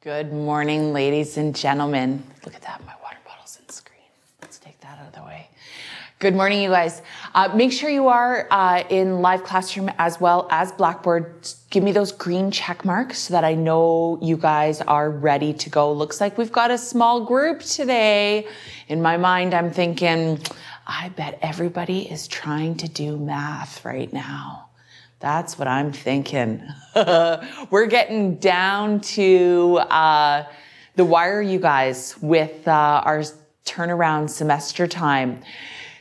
Good morning, ladies and gentlemen. Look at that, my water bottle's in the screen. Let's take that out of the way. Good morning, you guys. Make sure you are in live classroom as well as Blackboard. Give me those green check marks so that I know you guys are ready to go. Looks like we've got a small group today. In my mind, I'm thinking, I bet everybody is trying to do math right now. That's what I'm thinking. We're getting down to the wire, you guys, with our turnaround semester time.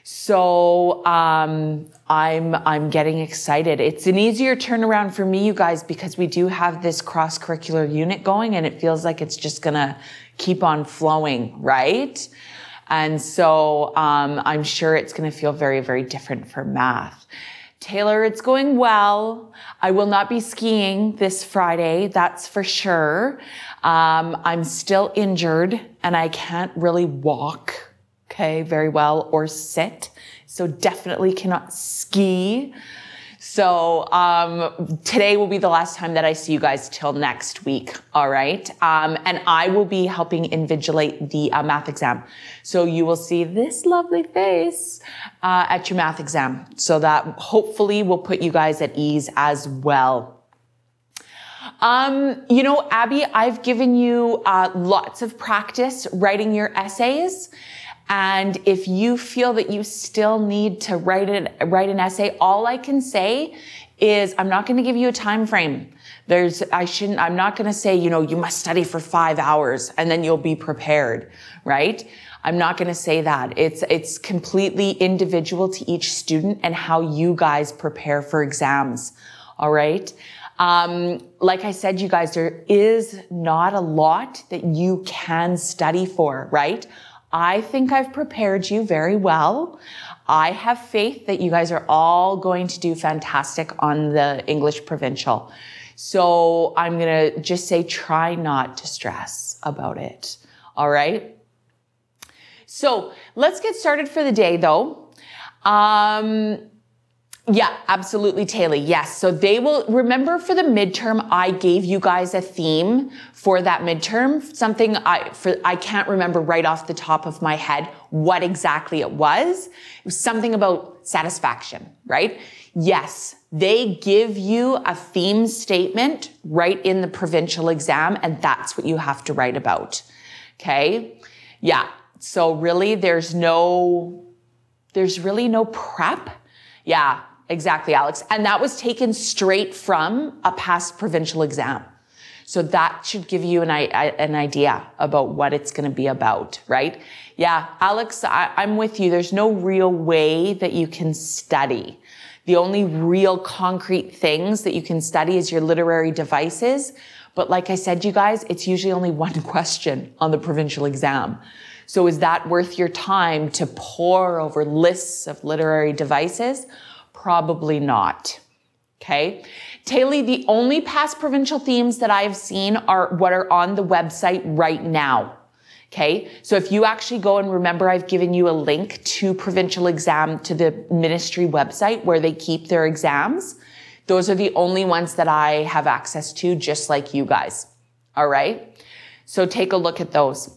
So I'm getting excited. It's an easier turnaround for me, you guys, because we do have this cross-curricular unit going and it feels like it's just gonna keep on flowing, right? And so I'm sure it's gonna feel very, very different for math. Taylor, it's going well. I will not be skiing this Friday, that's for sure. I'm still injured and I can't really walk, okay, very well, or sit. So definitely cannot ski. So today will be the last time that I see you guys till next week, all right? And I will be helping invigilate the math exam. So you will see this lovely face at your math exam. So that hopefully will put you guys at ease as well. You know, Abby, I've given you lots of practice writing your essays. And if you feel that you still need to write an essay, all I can say is I'm not going to give you a time frame. I'm not going to say, you know, you must study for 5 hours and then you'll be prepared, right? I'm not going to say that. It's completely individual to each student and how you guys prepare for exams. All right. Like I said, you guys, there is not a lot that you can study for, right? I think I've prepared you very well. I have faith that you guys are all going to do fantastic on the English Provincial. So I'm going to just say, try not to stress about it. All right. So let's get started for the day though. Yeah, absolutely, Taylor. Yes. So they will remember for the midterm, I gave you guys a theme for that midterm, something I can't remember right off the top of my head what exactly it was. It was something about satisfaction, right? Yes. They give you a theme statement right in the provincial exam, and that's what you have to write about. Okay. Yeah. So really there's really no prep. Yeah. Exactly, Alex. And that was taken straight from a past provincial exam. So that should give you an idea about what it's going to be about, right? Yeah, Alex, I'm with you. There's no real way that you can study. The only real concrete things that you can study is your literary devices. But like I said, you guys, it's usually only one question on the provincial exam. So is that worth your time to pore over lists of literary devices? Probably not. Okay. Taylor, the only past provincial themes that I've seen are what are on the website right now. Okay. So if you actually go and remember, I've given you a link to provincial exam to the ministry website where they keep their exams. Those are the only ones that I have access to, just like you guys. All right. So take a look at those.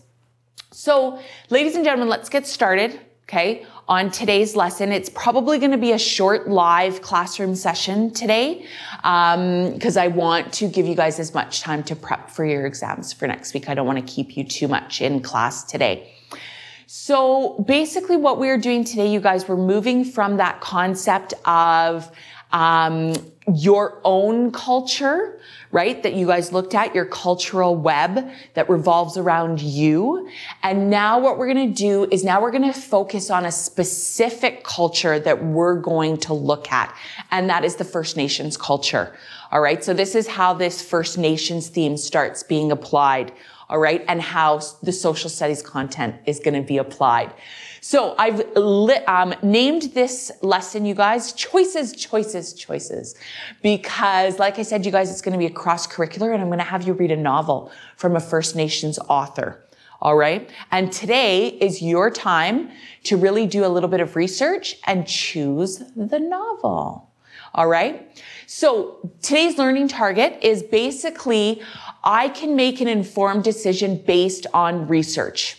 So ladies and gentlemen, let's get started. Okay. On today's lesson, it's probably going to be a short live classroom session today because I want to give you guys as much time to prep for your exams for next week. I don't want to keep you too much in class today. So basically what we're doing today, you guys, we're moving from that concept of your own culture, right? That you guys looked at, your cultural web that revolves around you. And now what we're going to do is now we're going to focus on a specific culture that we're going to look at. And that is the First Nations culture. All right. So this is how this First Nations theme starts being applied. All right. And how the social studies content is going to be applied. So I've named this lesson, you guys, choices, because like I said, you guys, it's going to be a cross-curricular and I'm going to have you read a novel from a First Nations author. All right. And today is your time to really do a little bit of research and choose the novel. All right. So today's learning target is basically, I can make an informed decision based on research.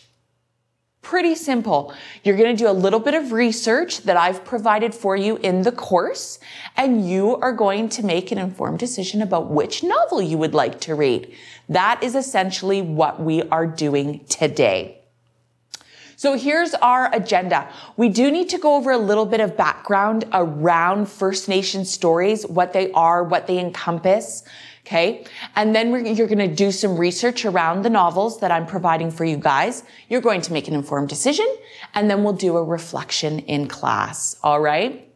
Pretty simple. You're going to do a little bit of research that I've provided for you in the course, and you are going to make an informed decision about which novel you would like to read. That is essentially what we are doing today. So here's our agenda. We do need to go over a little bit of background around First Nation stories, what they are, what they encompass. Okay. And then you're going to do some research around the novels that I'm providing for you guys. You're going to make an informed decision, and then we'll do a reflection in class. All right.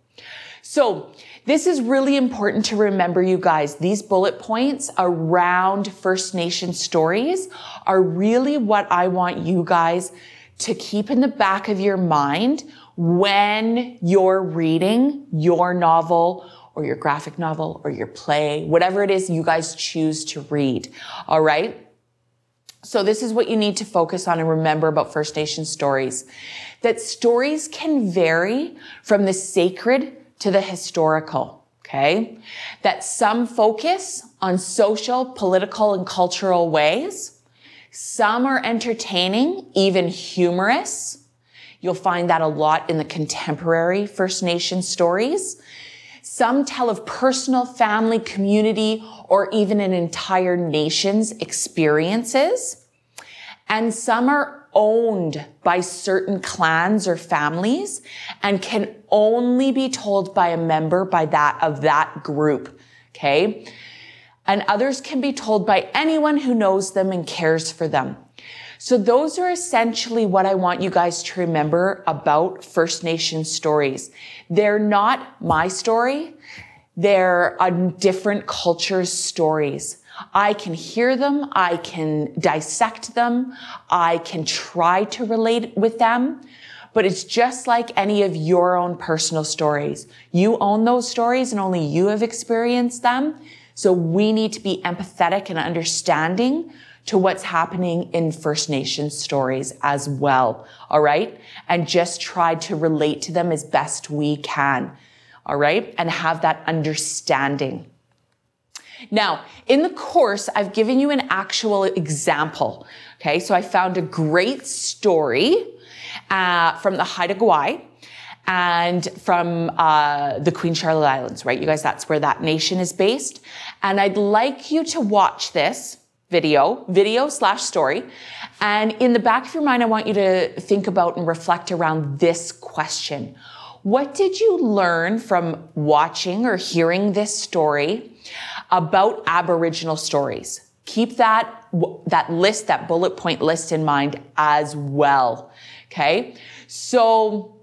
So this is really important to remember, you guys. These bullet points around First Nation stories are really what I want you guys to keep in the back of your mind when you're reading your novel or your graphic novel or your play, whatever it is you guys choose to read. All right. So this is what you need to focus on and remember about First Nation stories, that stories can vary from the sacred to the historical. Okay. That some focus on social, political, and cultural ways. Some are entertaining, even humorous. You'll find that a lot in the contemporary First Nation stories. Some tell of personal, family, community, or even an entire nation's experiences. And some are owned by certain clans or families and can only be told by a member of that group. Okay. And others can be told by anyone who knows them and cares for them. So those are essentially what I want you guys to remember about First Nation stories. They're not my story. They're a different culture's stories. I can hear them. I can dissect them. I can try to relate with them. But it's just like any of your own personal stories. You own those stories and only you have experienced them. So we need to be empathetic and understanding to what's happening in First Nation stories as well. All right. And just try to relate to them as best we can. All right. And have that understanding. Now, in the course, I've given you an actual example. Okay. So I found a great story from the Haida Gwaii and from the Queen Charlotte Islands, right? You guys, that's where that nation is based. And I'd like you to watch this video/story. And in the back of your mind, I want you to think about and reflect around this question. What did you learn from watching or hearing this story about Aboriginal stories? Keep that list, that bullet point list in mind as well. Okay. So,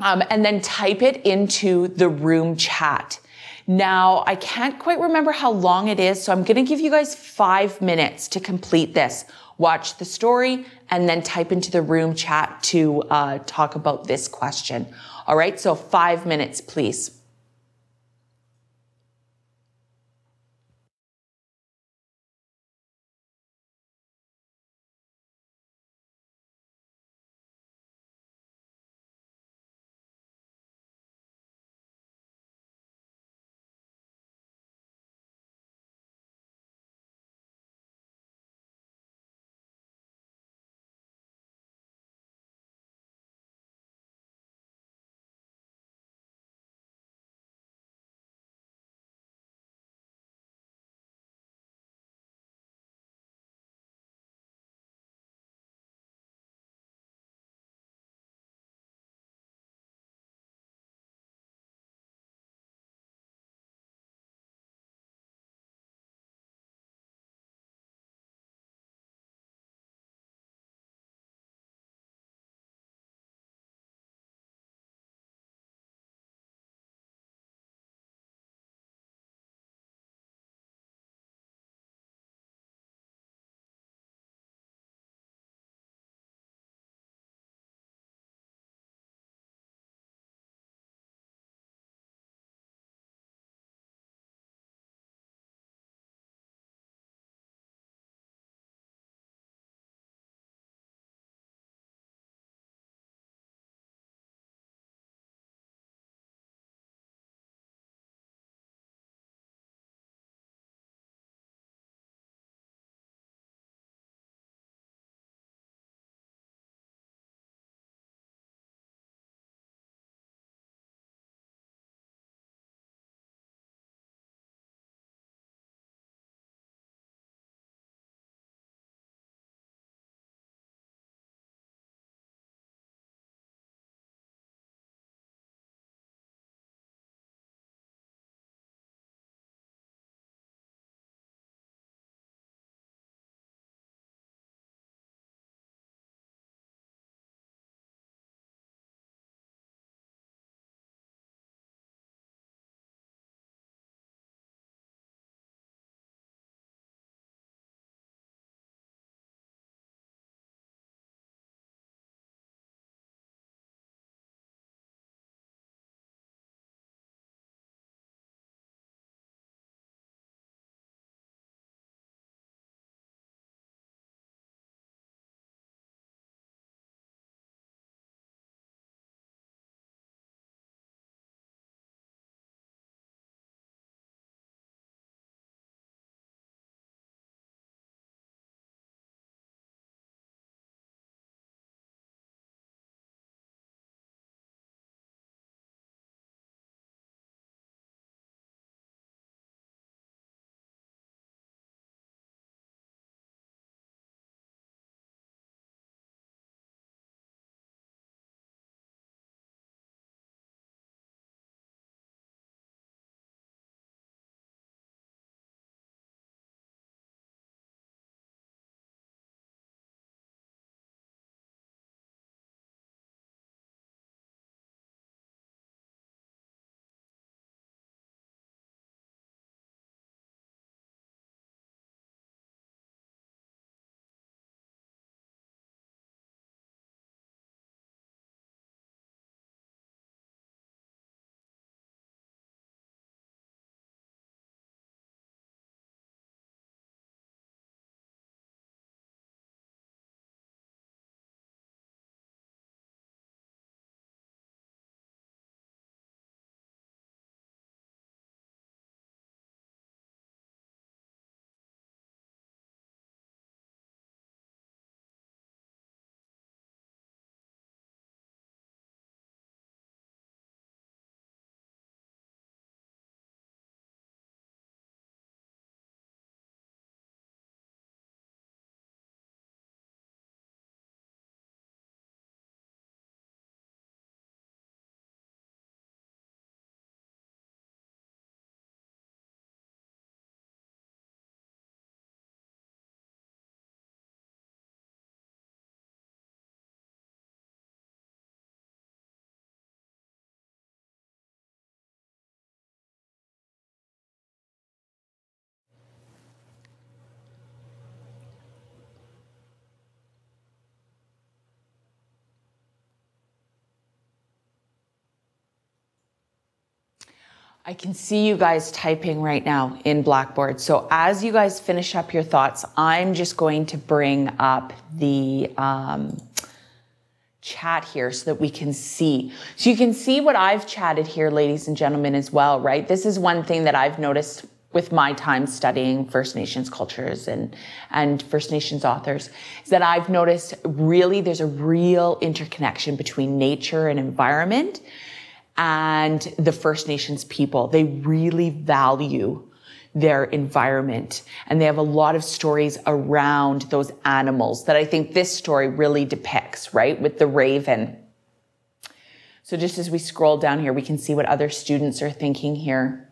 and then type it into the room chat. Now, I can't quite remember how long it is, so I'm going to give you guys 5 minutes to complete this. Watch the story and then type into the room chat to talk about this question. All right, so 5 minutes, please. I can see you guys typing right now in Blackboard. So as you guys finish up your thoughts, I'm just going to bring up the chat here so that we can see. So you can see what I've chatted here, ladies and gentlemen, as well, right? This is one thing that I've noticed with my time studying First Nations cultures and First Nations authors, is that I've noticed really there's a real interconnection between nature and environment and the First Nations people. They really value their environment, and they have a lot of stories around those animals that I think this story really depicts, right? With the raven. So just as we scroll down here, we can see what other students are thinking here.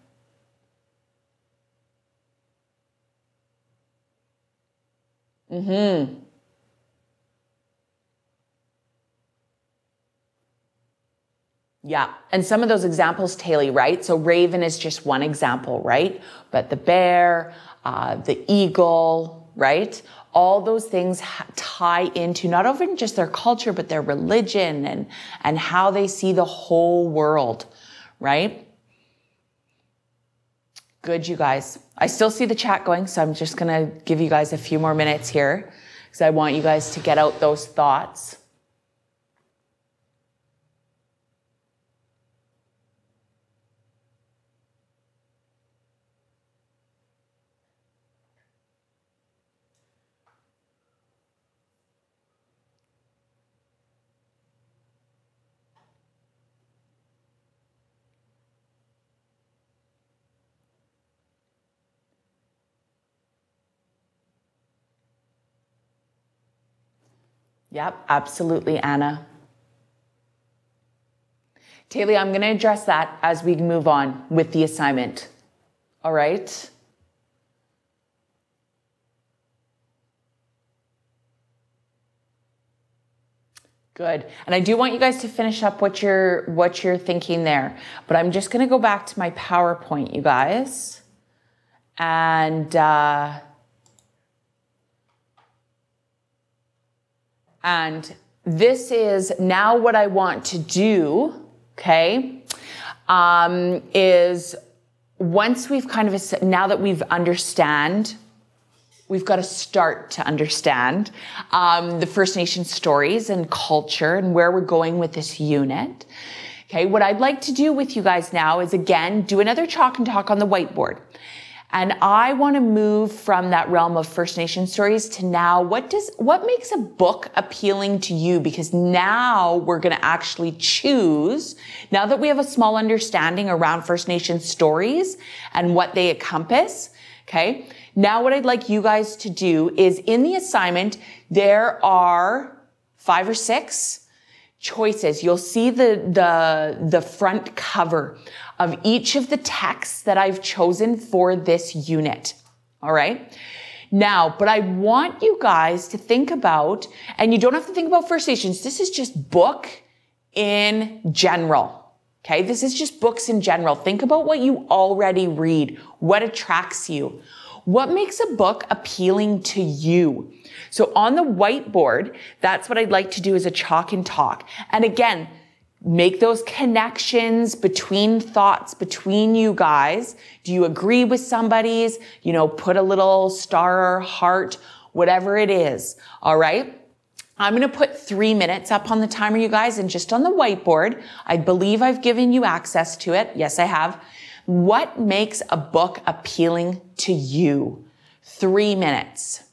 Yeah, and some of those examples, Taylor, right? So raven is just one example, right? But the bear, the eagle, right? All those things tie into not only just their culture, but their religion and how they see the whole world, right? Good, you guys. I still see the chat going, so I'm just gonna give you guys a few more minutes here because I want you guys to get out those thoughts. Yep, absolutely, Anna. Taylor, I'm going to address that as we move on with the assignment. All right? Good. And I do want you guys to finish up what you're thinking there. But I'm just going to go back to my PowerPoint, you guys. And this is now what I want to do, okay, is once we've kind of, now that we've got to start to understand the First Nation stories and culture and where we're going with this unit. Okay, what I'd like to do with you guys now is, again, do another chalk and talk on the whiteboard. And I want to move from that realm of First Nation stories to now, what makes a book appealing to you? Because now we're going to actually choose, now that we have a small understanding around First Nation stories and what they encompass, okay? Now what I'd like you guys to do is, in the assignment, there are 5 or 6 choices. You'll see the front cover of each of the texts that I've chosen for this unit. All right. Now, but I want you guys to think about, and you don't have to think about First Nations. This is just book in general. Okay. This is just books in general. Think about what you already read. What attracts you? What makes a book appealing to you? So on the whiteboard, that's what I'd like to do, as a chalk and talk. And again, make those connections between thoughts, between you guys. Do you agree with somebody's? Put a little star or heart, whatever it is. All right. I'm going to put 3 minutes up on the timer, you guys, and just on the whiteboard. I believe I've given you access to it. Yes, I have. What makes a book appealing to you? 3 minutes.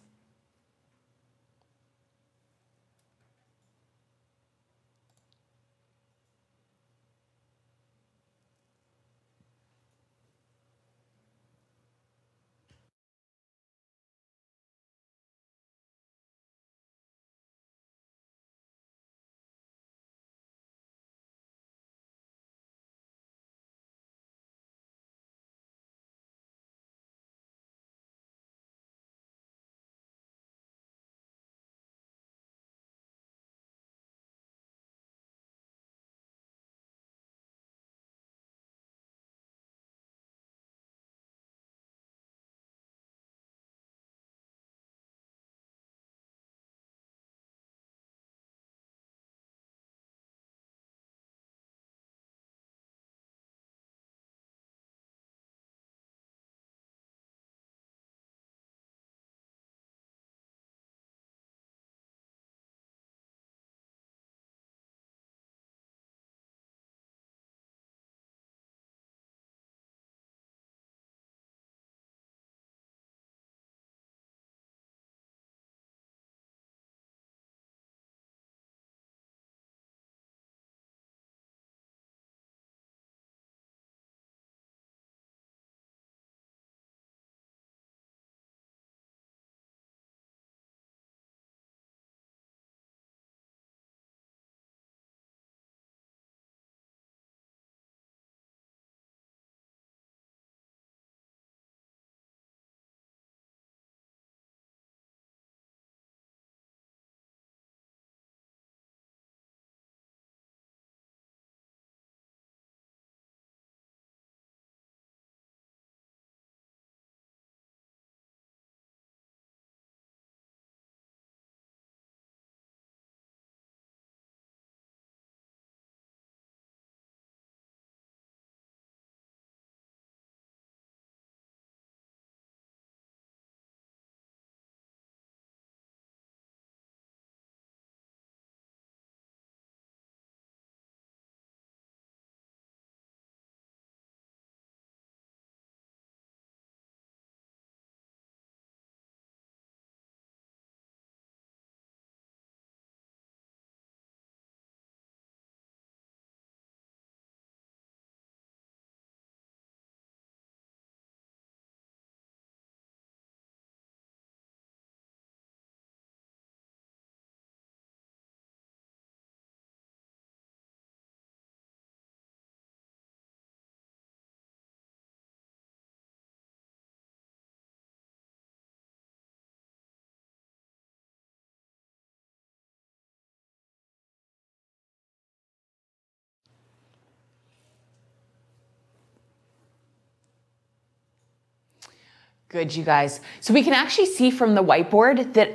Good, you guys. So we can actually see from the whiteboard that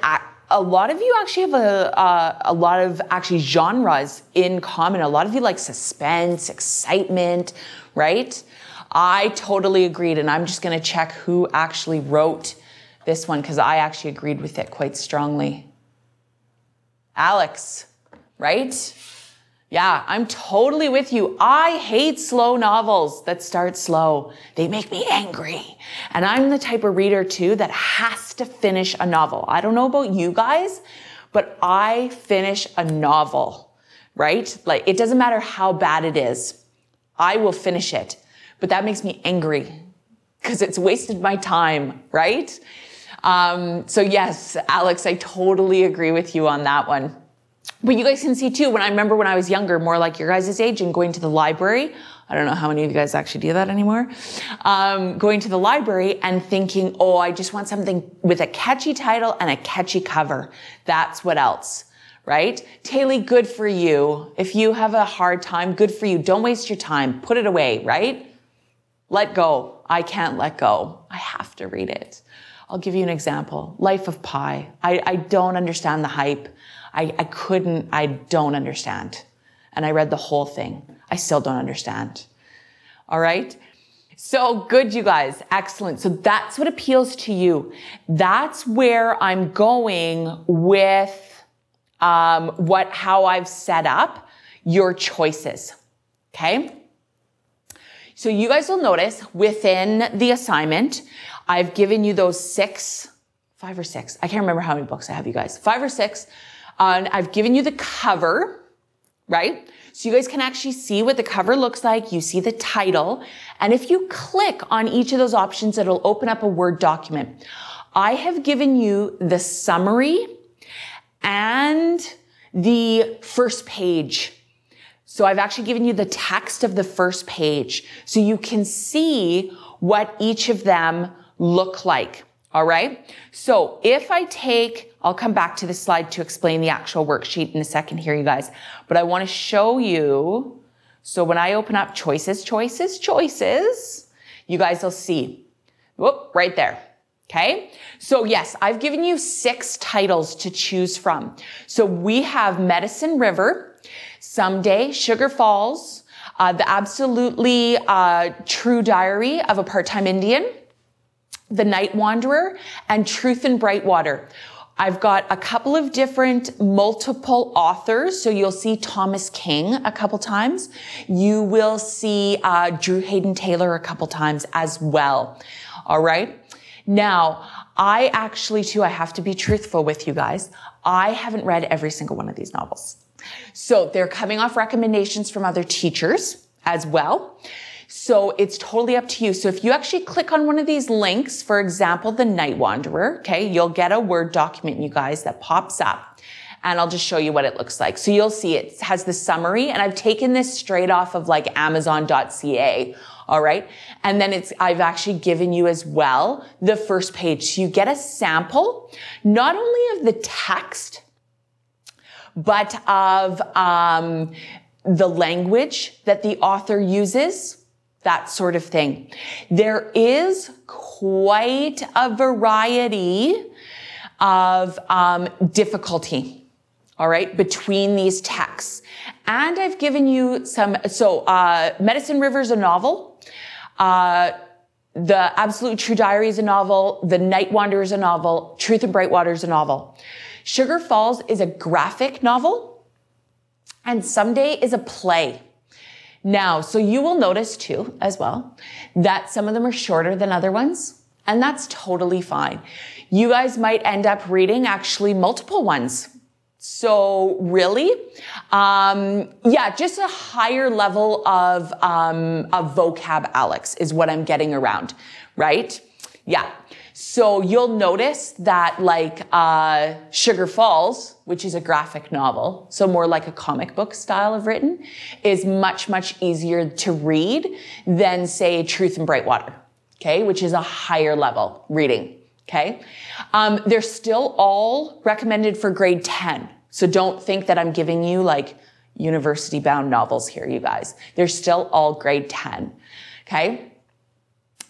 a lot of you actually have a lot of actually genres in common. A lot of you like suspense, excitement, right? I totally agreed, and I'm just going to check who actually wrote this one because I actually agreed with it quite strongly. Alex, right? Yeah, I'm totally with you. I hate slow novels that start slow. They make me angry. And I'm the type of reader too that has to finish a novel. I don't know about you guys, but I finish a novel, right? Like, it doesn't matter how bad it is. I will finish it. But that makes me angry because it's wasted my time, right? So yes, Alex, I totally agree with you on that one. But you guys can see too, when I was younger, more like your guys' age, and going to the library. I don't know how many of you guys actually do that anymore. Going to the library and thinking, oh, I just want something with a catchy title and a catchy cover. That's what else, right? Taylor, good for you. If you have a hard time, good for you. Don't waste your time. Put it away, right? Let go. I can't let go. I have to read it. I'll give you an example. Life of Pi. I don't understand the hype. I don't understand. And I read the whole thing. I still don't understand. All right. So good, you guys. Excellent. So that's what appeals to you. That's where I'm going with, how I've set up your choices. Okay. So you guys will notice within the assignment, I've given you those 5 or 6. I can't remember how many books I have, you guys. 5 or 6. And I've given you the cover, right? So you guys can actually see what the cover looks like. You see the title. And if you click on each of those options, it'll open up a Word document. I have given you the summary and the first page. So I've actually given you the text of the first page so you can see what each of them look like. All right. So if I'll come back to this slide to explain the actual worksheet in a second here, you guys, but I want to show you. So when I open up choices, you guys will see, whoop, right there. Okay. So yes, I've given you 6 titles to choose from. So we have Medicine River, Someday, Sugar Falls, The Absolutely True Diary of a Part-Time Indian, The Night Wanderer, and Truth in Brightwater. I've got a couple of different multiple authors. So you'll see Thomas King a couple times. You will see Drew Hayden Taylor a couple times as well. All right. Now, I actually too, I have to be truthful with you guys. I haven't read every single one of these novels. So they're coming off recommendations from other teachers as well. So it's totally up to you. So if you actually click on one of these links, for example, The Night Wanderer, okay, you'll get a Word document, you guys, that pops up. And I'll just show you what it looks like. So you'll see it has the summary, and I've taken this straight off of like Amazon.ca. All right. And then I've actually given you as well the first page. So you get a sample, not only of the text, but of the language that the author uses, that sort of thing. There is quite a variety of difficulty, all right, between these texts. And I've given you some, Medicine River is a novel. The Absolute True Diary is a novel. The Night Wanderer is a novel. Truth in Brightwater is a novel. Sugar Falls is a graphic novel. And Someday is a play. Now, so you will notice too, as well, that some of them are shorter than other ones, and that's totally fine. You guys might end up reading actually multiple ones. So really, just a higher level of vocab, Alex, is what I'm getting around, right? Yeah. So you'll notice that like Sugar Falls, which is a graphic novel, so more like a comic book style of written, is much, much easier to read than, say, Truth in Brightwater, okay, which is a higher level reading, okay? They're still all recommended for grade 10. So don't think that I'm giving you like university-bound novels here, you guys. They're still all grade 10, okay?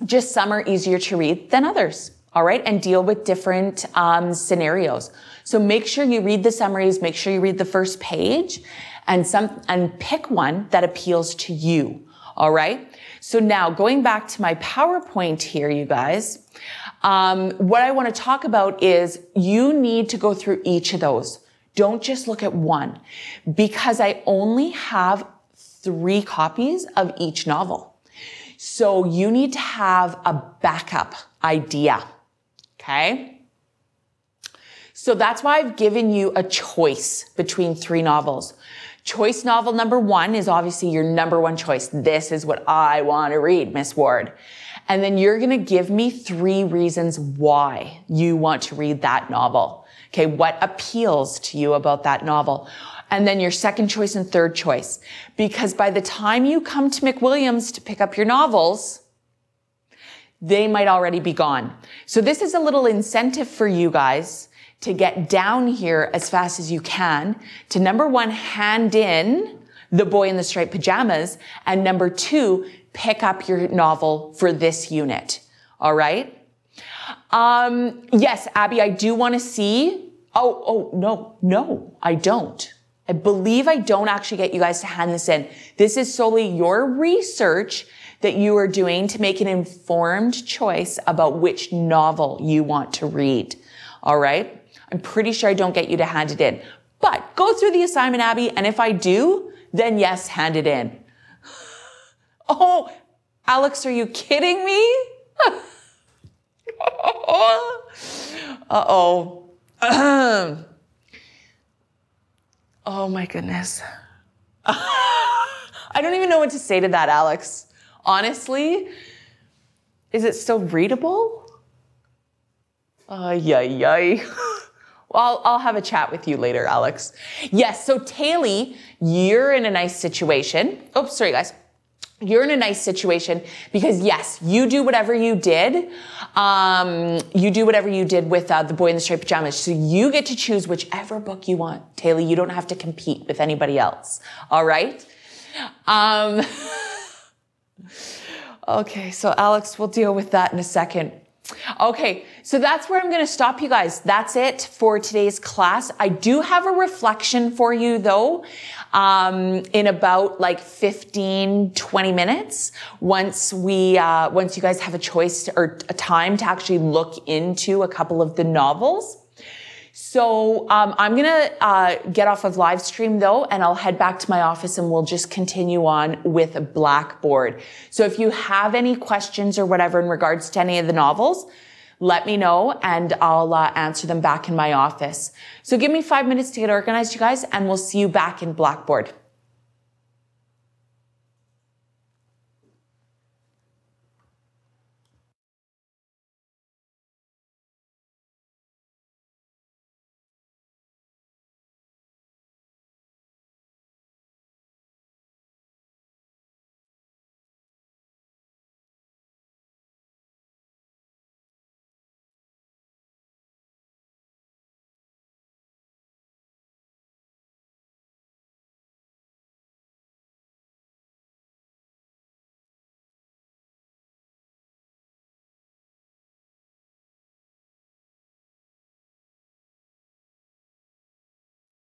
Just some are easier to read than others. all right, and deal with different scenarios. So make sure you read the summaries, make sure you read the first page, and pick one that appeals to you, all right? So now going back to my PowerPoint here, you guys, what I want to talk about is you need to go through each of those. Don't just look at one, because I only have 3 copies of each novel. So you need to have a backup idea. Okay. So that's why I've given you a choice between 3 novels. Choice novel number 1 is obviously your number 1 choice. This is what I want to read, Miss Ward. And then you're going to give me 3 reasons why you want to read that novel. Okay. What appeals to you about that novel? And then your second choice and third choice. Because by the time you come to McWilliams to pick up your novels, they might already be gone. So this is a little incentive for you guys to get down here as fast as you can to number 1, hand in The Boy in the Striped Pajamas, and number 2, pick up your novel for this unit. All right. Yes, Abby, I do want to see. No, I don't. I believe I don't actually get you guys to hand this in. This is solely your research that you are doing to make an informed choice about which novel you want to read. All right. I'm pretty sure I don't get you to hand it in, but go through the assignment, Abby. And if I do, then yes, hand it in. Oh, Alex, are you kidding me? Uh-oh. Oh my goodness. I don't even know what to say to that, Alex. Honestly, is it still readable? Well, I'll have a chat with you later, Alex. Yes, so Taylor, you're in a nice situation. Oh, sorry, guys. You're in a nice situation because, yes, you do whatever you did. You do whatever you did with The Boy in the Striped Pajamas. So you get to choose whichever book you want. Taylor, you don't have to compete with anybody else. All right? Okay, so Alex, we'll deal with that in a second. Okay, so that's where I'm going to stop you guys. That's it for today's class. I do have a reflection for you though, in about like 15, 20 minutes. Once you guys have a choice or a time to actually look into a couple of the novels. So, I'm going to, get off of live stream though, and I'll head back to my office and we'll just continue on with Blackboard. So if you have any questions or whatever in regards to any of the novels, let me know and I'll answer them back in my office. So give me 5 minutes to get organized, you guys, and we'll see you back in Blackboard.